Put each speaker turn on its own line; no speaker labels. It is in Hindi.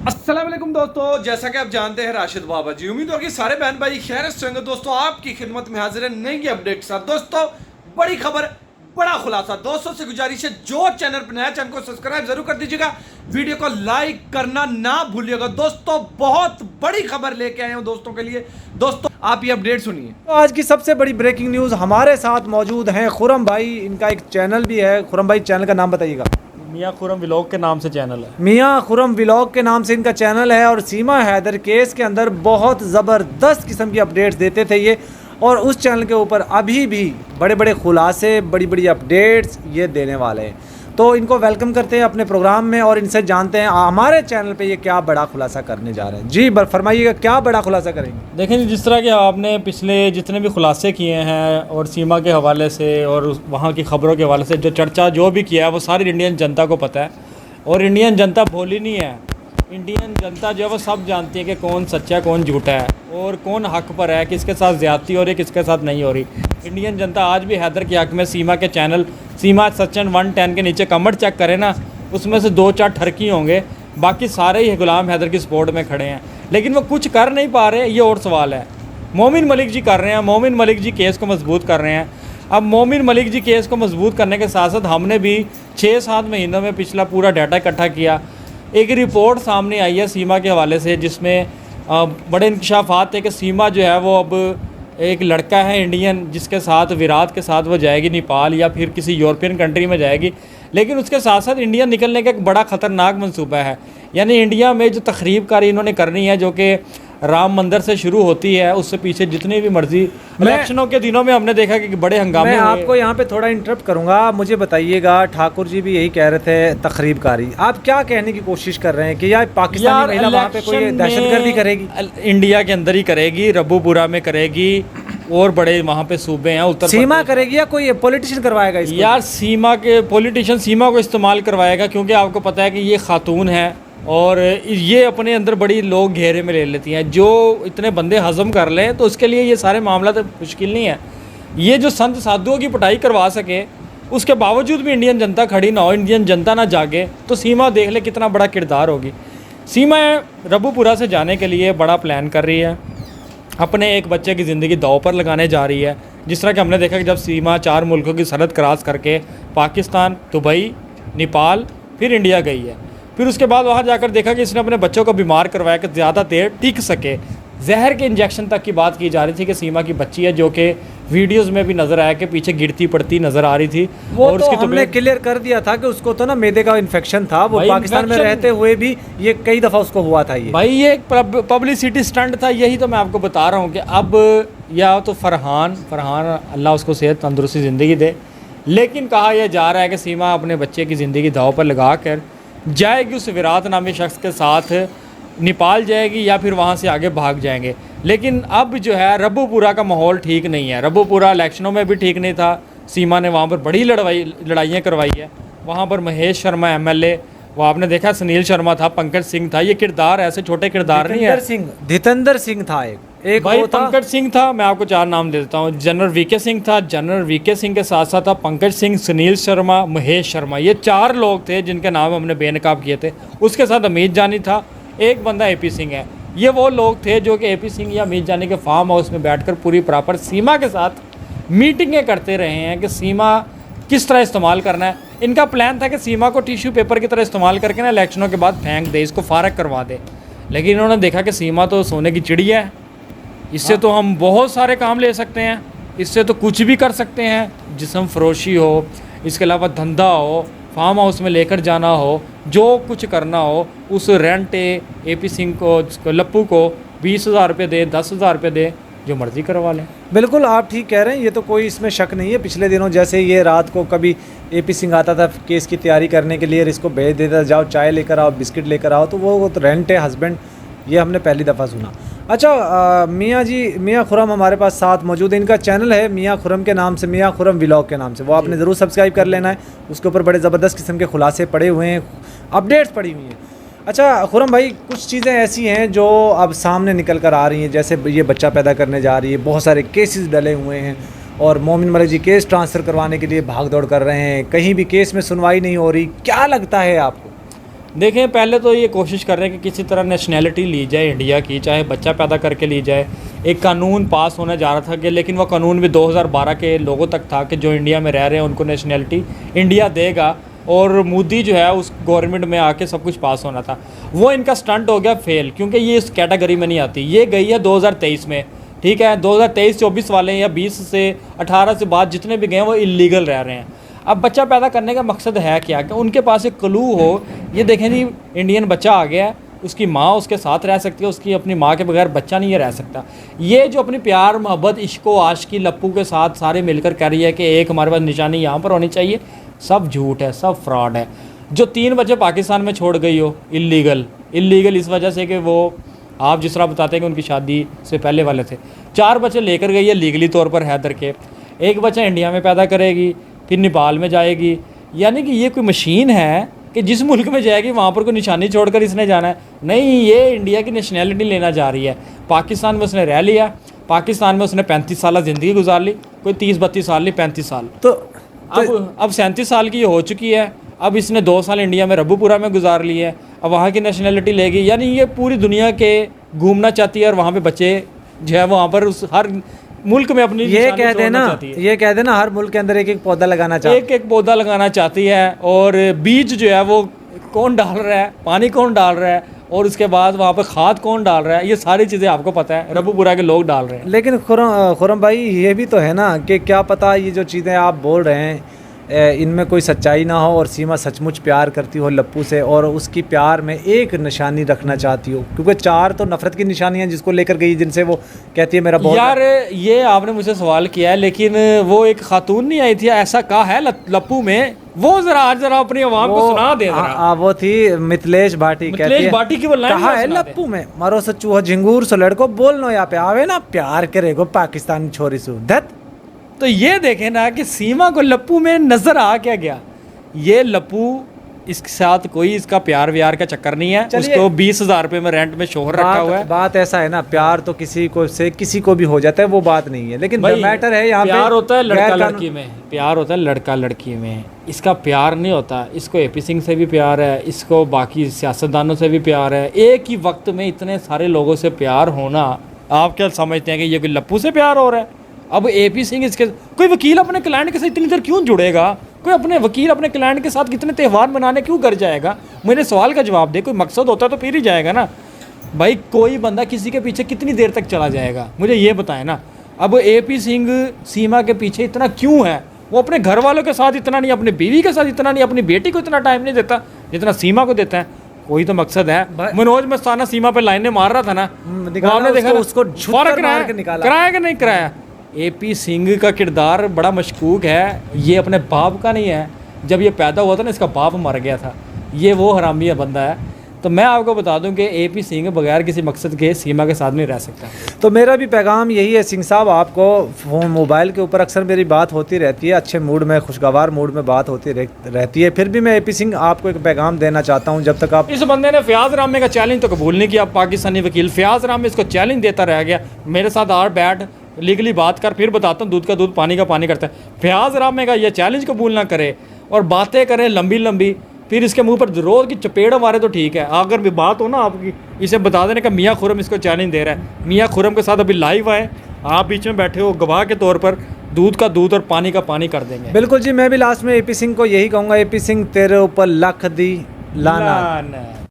अस्सलाम वालेकुम दोस्तों, जैसा कि आप जानते हैं राशिद बाबा जी, उम्मीद होगी सारे बहन भाई खैर से होंगे। दोस्तों आपकी खिदमत में हाजिर है नई अपडेट के साथ। दोस्तों बड़ी खबर, बड़ा खुलासा। दोस्तों से गुजारिश है जो चैनल पर नया, चैनल को सब्सक्राइब जरूर कर दीजिएगा, वीडियो को लाइक करना ना भूलिएगा। दोस्तों बहुत बड़ी खबर लेके आए हूं दोस्तों के लिए। दोस्तों आप ये अपडेट सुनिए।
तो आज की सबसे बड़ी ब्रेकिंग न्यूज़, हमारे साथ मौजूद हैं खुरम भाई। इनका एक चैनल भी है। खुरम भाई चैनल का नाम बताइएगा।
मियाँ खुरम व्लॉग के नाम से चैनल है।
मियाँ खुरम व्लॉग के नाम से इनका चैनल है। और सीमा हैदर केस के अंदर बहुत ज़बरदस्त किस्म की अपडेट्स देते थे ये, और उस चैनल के ऊपर अभी भी बड़े बड़े खुलासे, बड़ी बड़ी अपडेट्स ये देने वाले हैं। तो इनको वेलकम करते हैं अपने प्रोग्राम में और इनसे जानते हैं हमारे चैनल पे ये क्या बड़ा खुलासा करने जा रहे हैं। जी फरमाइएगा, क्या बड़ा खुलासा करेंगे?
देखें जी, जिस तरह के आपने पिछले जितने भी खुलासे किए हैं और सीमा के हवाले से और वहाँ की ख़बरों के हवाले से जो चर्चा जो भी किया है वो सारी इंडियन जनता को पता है। और इंडियन जनता भोली नहीं है। इंडियन जनता जो है वो सब जानती है कि कौन सच्चा कौन झूठा है और कौन हक पर है, किसके साथ ज़्यादती हो रही है, किसके साथ नहीं हो रही। इंडियन जनता आज भी हैदर के हक में सीमा के चैनल सीमा सचिन 110 के नीचे कमेंट चेक करें ना, उसमें से 2-4 ठरकी होंगे, बाकी सारे ही गुलाम हैदर की सपोर्ट में खड़े हैं। लेकिन वो कुछ कर नहीं पा रहे, ये और सवाल है। मोमिन मलिक जी कर रहे हैं, मोमिन मलिक जी केस को मजबूत कर रहे हैं। अब मोमिन मलिक जी केस को मजबूत करने के साथ साथ हमने भी 6-7 महीनों में पिछला पूरा डाटा इकट्ठा किया। एक रिपोर्ट सामने आई है सीमा के हवाले से, जिसमें बड़े इंकशाफात थे कि सीमा जो है वो अब एक लड़का है इंडियन, जिसके साथ विराट के साथ वो जाएगी नेपाल या फिर किसी यूरोपियन कंट्री में जाएगी। लेकिन उसके साथ साथ इंडिया निकलने का एक बड़ा ख़तरनाक मंसूबा है। यानी इंडिया में जो तखरीब कारी इन्होंने करनी है, जो कि राम मंदिर से शुरू होती है, उससे पीछे जितनी भी मर्जी। इलेक्शनों के दिनों में हमने देखा कि बड़े हंगामे।
मैं आपको यहाँ पे थोड़ा इंटरप्ट करूँगा। मुझे बताइएगा, ठाकुर जी भी यही कह रहे थे तखरीबकारी। आप क्या कहने की कोशिश कर रहे हैं कि यार पाकिस्तानी महिला वहाँ पे कोई दहशतगर्दी करेगी?
इंडिया के अंदर ही करेगी, रब्बूपुरा में करेगी और बड़े वहाँ पे सूबे हैं उत्तर
सीमा करेगी या कोई पॉलिटिशियन करवाएगा इसको?
यार सीमा के पॉलिटिशियन सीमा को इस्तेमाल करवाएगा, क्योंकि आपको पता है कि ये खातून है और ये अपने अंदर बड़ी लोग घेरे में ले लेती हैं। जो इतने बंदे हजम कर लें तो उसके लिए ये सारे मामला तो मुश्किल नहीं है। ये जो संत साधुओं की पिटाई करवा सके, उसके बावजूद भी इंडियन जनता खड़ी ना हो, इंडियन जनता ना जागे, तो सीमा देख ले कितना बड़ा किरदार होगी। सीमा रब्बूपुरा से जाने के लिए बड़ा प्लान कर रही है, अपने एक बच्चे की ज़िंदगी दांव पर लगाने जा रही है। जिस तरह कि हमने देखा कि जब सीमा 4 मुल्कों की सरहद क्रॉस करके पाकिस्तान, दुबई, नेपाल, फिर इंडिया गई है, फिर उसके बाद वहाँ जाकर देखा कि इसने अपने बच्चों को बीमार करवाया कि ज़्यादा देर टिक सके। जहर के इंजेक्शन तक की बात की जा रही थी कि सीमा की बच्ची है, जो कि वीडियोस में भी नज़र आया कि पीछे गिरती पड़ती नज़र आ रही थी।
वो और तो हमने क्लियर कर दिया था कि उसको तो ना मैदे का इन्फेक्शन था। वो पाकिस्तान में रहते हुए भी ये कई दफ़ा उसको हुआ था। ये
भाई ये एक पब्लिसिटी स्टंट था। यही तो मैं आपको बता रहा हूँ कि अब या तो फरहान अल्लाह उसको सेहत तंदुरुस्ती ज़िंदगी दे, लेकिन कहा यह जा रहा है कि सीमा अपने बच्चे की ज़िंदगी दाव पर लगा कर जाएगी, उस विराट नामी शख्स के साथ नेपाल जाएगी या फिर वहाँ से आगे भाग जाएंगे। लेकिन अब जो है रब्बूपुरा का माहौल ठीक नहीं है। रब्बूपुरा इलेक्शनों में भी ठीक नहीं था। सीमा ने वहाँ पर बड़ी लड़ाइयाँ करवाई है। वहाँ पर महेश शर्मा MLA, वो आपने देखा, सुनील शर्मा था, पंकज सिंह था। ये किरदार ऐसे छोटे किरदार नहीं है।
जितेंद्र सिंह था, एक
भाई पंकज सिंह था। मैं आपको 4 नाम दे देता हूँ। जनरल VK सिंह था, जनरल VK सिंह के साथ साथ था पंकज सिंह, सुनील शर्मा, महेश शर्मा। ये 4 लोग थे जिनके नाम हमने बेनकाब किए थे। उसके साथ अमित जानी था, एक बंदा AP सिंह है। ये वो लोग थे जो कि AP सिंह या अमित जानी के फार्म हाउस में बैठकर पूरी प्रॉपर सीमा के साथ मीटिंगें करते रहे हैं कि सीमा किस तरह इस्तेमाल करना है। इनका प्लान था कि सीमा को टिश्यू पेपर की तरह इस्तेमाल करके ना इलेक्शनों के बाद फेंक दे, इसको फारग करवा दे। लेकिन इन्होंने देखा कि सीमा तो सोने की चिड़िया है, इससे तो हम बहुत सारे काम ले सकते हैं, इससे तो कुछ भी कर सकते हैं। जिस्म फरोशी हो, इसके अलावा धंधा हो, फार्म हाउस में लेकर जाना हो, जो कुछ करना हो, उस रेंट AP सिंह को, लप्पू को 20,000 रुपये दे, 10,000 रुपये दे, जो मर्ज़ी करवा लें।
बिल्कुल आप ठीक कह रहे हैं, ये तो कोई इसमें शक नहीं है। पिछले दिनों जैसे ये रात को कभी AP सिंह आता था केस की तैयारी करने के लिए, इसको भेज देता, जाओ चाय लेकर आओ, बिस्किट लेकर आओ, तो वो तो रेंट है हस्बैंड। ये हमने पहली दफ़ा सुना। अच्छा मियाँ जी, मियाँ खुरम हमारे पास साथ मौजूद है। इनका चैनल है मियाँ खुरम के नाम से, मियाँ खुरम व्लॉग के नाम से। वो आपने ज़रूर सब्सक्राइब कर लेना है। उसके ऊपर बड़े ज़बरदस्त किस्म के खुलासे पड़े हुए हैं, अपडेट्स पड़ी हुई हैं। अच्छा खुरम भाई, कुछ चीज़ें ऐसी हैं जो अब सामने निकल कर आ रही हैं, जैसे ये बच्चा पैदा करने जा रही है, बहुत सारे केसेस डले हुए हैं और मोमिन मलिक जी केस ट्रांसफ़र करवाने के लिए भाग दौड़ कर रहे हैं, कहीं भी केस में सुनवाई नहीं हो रही। क्या लगता है आपको?
देखें, पहले तो ये कोशिश कर रहे हैं कि किसी तरह नेशनैलिटी ली जाए इंडिया की, चाहे बच्चा पैदा करके ली जाए। एक कानून पास होने जा रहा था कि, लेकिन वो कानून भी 2012 के लोगों तक था कि जो इंडिया में रह रहे हैं उनको नेशनैलिटी इंडिया देगा, और मोदी जो है उस गवर्नमेंट में आके सब कुछ पास होना था। वो इनका स्टंट हो गया फेल, क्योंकि ये इस कैटेगरी में नहीं आती। ये गई है 2023 में, ठीक है। 2023-24 वाले या 20 से 18 से बाद जितने भी गए हैं वो इलीगल रह रहे हैं। अब बच्चा पैदा करने का मकसद है क्या, कि उनके पास एक क्लू हो। ये देखें जी, इंडियन बच्चा आ गया है, उसकी माँ उसके साथ रह सकती है, उसकी अपनी माँ के बगैर बच्चा नहीं रह सकता। ये जो अपनी प्यार मोहब्बत इश्को आशिकी लप्पू के साथ सारे मिलकर कह रही है कि एक हमारे पास निशानी यहाँ पर होनी चाहिए, सब झूठ है, सब फ्रॉड है। जो 3 बच्चे पाकिस्तान में छोड़ गई हो इलीगल इस वजह से कि वो आप जिस तरह बताते हैं कि उनकी शादी से पहले वाले थे। 4 बच्चे लेकर गई है लीगली तौर पर हैदर के, 1 बच्चा इंडिया में पैदा करेगी, फिर नेपाल में जाएगी। यानी कि ये कोई मशीन है कि जिस मुल्क में जाएगी वहाँ पर कोई निशानी छोड़कर इसने जाना है। नहीं, ये इंडिया की नेशनैलिटी लेना जा रही है। पाकिस्तान में उसने रह लिया, पाकिस्तान में उसने 35 साल ज़िंदगी गुजार ली, कोई 30-32 साल नहीं, 35 साल।
तो
अब 37 साल की ये हो चुकी है। अब इसने 2 साल इंडिया में रब्बूपुरा में गुजार लिए है, अब वहाँ की नेशनैलिटी लेगी। यानी ये पूरी दुनिया के घूमना चाहती है, और वहाँ पे बच्चे जो है वहाँ पर उस हर मुल्क में अपनी
ये कह देना हर मुल्क के अंदर एक पौधा लगाना चाहती है,
एक पौधा लगाना चाहती है। और बीज जो है वो कौन डाल रहा है, पानी कौन डाल रहा है, और उसके बाद वहाँ पर खाद कौन डाल रहा है, ये सारी चीज़ें आपको पता है, रब्बूपुरा के लोग डाल रहे हैं।
लेकिन खुरम भाई, ये भी तो है ना कि क्या पता ये जो चीज़ें आप बोल रहे हैं इनमें कोई सच्चाई ना हो, और सीमा सचमुच प्यार करती हो लप्पू से, और उसकी प्यार में एक निशानी रखना चाहती हो। क्योंकि 4 तो नफरत की निशानियां जिसको लेकर गई, जिनसे वो कहती है मेरा बहुत।
यार ये आपने मुझसे सवाल किया है, लेकिन वो एक खातून नहीं आई थी, ऐसा कहा है लप्पू में, वो जरा अपनी आवाम को सुना दे जरा।
वो थी मिथिलेश भाटी,
मिथिलेश भाटी की वो लाइन
कहा है लप्पू में, मारो से चूहा झिंगूर से लड़को बोलनो यहाँ पे आवे ना प्यार करेगो पाकिस्तानी छोरी सु धत।
तो ये देखें ना कि सीमा को लप्पू में नजर आ क्या गया। ये लप्पू, इसके साथ कोई इसका प्यार व्यार का चक्कर नहीं है। उसको 20,000 रुपये में रेंट में शोहर रखा हुआ है।
बात ऐसा है ना, प्यार तो किसी को भी हो जाता है, वो बात नहीं है। लेकिन मैटर है यहाँ पे
प्यार होता है लड़का लड़की में, प्यार होता है लड़का लड़की में। इसका प्यार नहीं होता। इसको AP सिंह से भी प्यार है, इसको बाकी सियासतदानों से भी प्यार है। एक ही वक्त में इतने सारे लोगों से प्यार होना, आप क्या समझते हैं कि ये कोई लप्पू से प्यार हो रहा है? अब AP सिंह इसके, कोई वकील अपने क्लाइंट के साथ इतनी देर क्यों जुड़ेगा? कोई अपने वकील अपने क्लाइंट के साथ कितने त्यौहार मनाने क्यों कर जाएगा? मेरे सवाल का जवाब दे। कोई मकसद होता तो फिर ही जाएगा ना भाई। कोई बंदा किसी के पीछे कितनी देर तक चला जाएगा, मुझे ये बताएं ना। अब AP सिंह सीमा के पीछे इतना क्यों है? वो अपने घर वालों के साथ इतना नहीं, अपनी बीवी के साथ इतना नहीं, अपनी बेटी को इतना टाइम नहीं देता जितना सीमा को देता है। कोई तो मकसद है। मनोज मस्ताना सीमा पे लाइनें मार रहा था ना, आपने देखा उसको कराया कि नहीं कराया? AP सिंह का किरदार बड़ा मशकूक है। ये अपने बाप का नहीं है। जब ये पैदा हुआ था ना, इसका बाप मर गया था। ये वो हरामी बंदा है। तो मैं आपको बता दूं कि AP सिंह बगैर किसी मकसद के सीमा के साथ नहीं रह सकता।
तो मेरा भी पैगाम यही है सिंह साहब, आपको फ़ोन मोबाइल के ऊपर अक्सर मेरी बात होती रहती है, अच्छे मूड में, खुशगवार मूड में बात होती रहती है। फिर भी मैं AP सिंह आपको एक पैगाम देना चाहता हूँ। जब तक आप,
इस बंदे ने फयाज रामे का चैलेंज तो कबूल नहीं किया। पाकिस्तानी वकील फयाज रामे इसको चैलेंज देता रह गया, मेरे साथ आर बैठ लीगली बात कर, फिर बताता हूँ दूध का दूध पानी का पानी करता है। फयाज रामे का ये चैलेंज कबूल ना करे और बातें करे लंबी लंबी, फिर इसके मुंह पर रोज़ की चपेड़ मारे तो ठीक है। अगर भी बात हो ना आपकी, इसे बता देने का मियाँ खुरम इसको चैलेंज दे रहा है। मियाँ खुरम के साथ अभी लाइव आए, आप बीच में बैठे हो, गवाह के तौर पर दूध का दूध और पानी का पानी कर देंगे।
बिल्कुल जी। मैं भी लास्ट में AP सिंह को यही कहूँगा, AP सिंह तेरे ऊपर लख दी लाना।